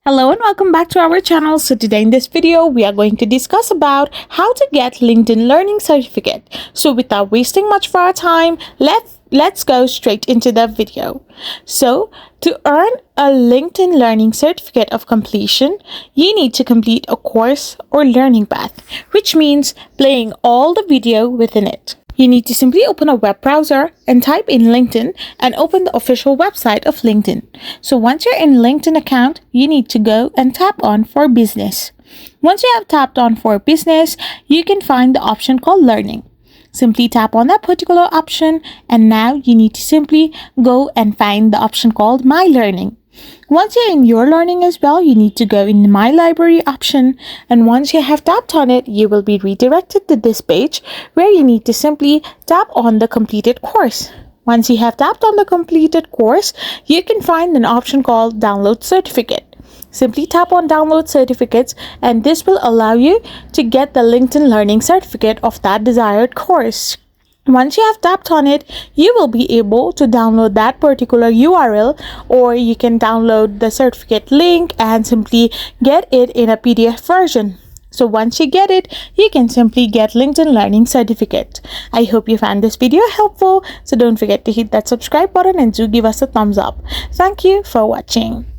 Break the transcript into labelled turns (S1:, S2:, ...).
S1: Hello and welcome back to our channel. So today in this video, we are going to discuss about how to get LinkedIn Learning Certificate. So without wasting much of our time, let's go straight into the video. So to earn a LinkedIn Learning Certificate of completion, you need to complete a course or learning path, which means playing all the video within it. You need to simply open a web browser and type in LinkedIn and open the official website of LinkedIn. So once you're in LinkedIn account, you need to go and tap on for business. Once you have tapped on for business, you can find the option called learning. Simply tap on that particular option and now you need to simply go and find the option called My Learning. Once you're in Your Learning as well, you need to go in the My Library option, and once you have tapped on it, you will be redirected to this page where you need to simply tap on the completed course. Once you have tapped on the completed course, you can find an option called Download Certificate. Simply tap on Download Certificates and this will allow you to get the LinkedIn Learning Certificate of that desired course. Once you have tapped on it, you will be able to download that particular URL, or you can download the certificate link and simply get it in a PDF version. So once you get it, you can simply get LinkedIn Learning Certificate. I hope you found this video helpful. So don't forget to hit that subscribe button and do give us a thumbs up. Thank you for watching.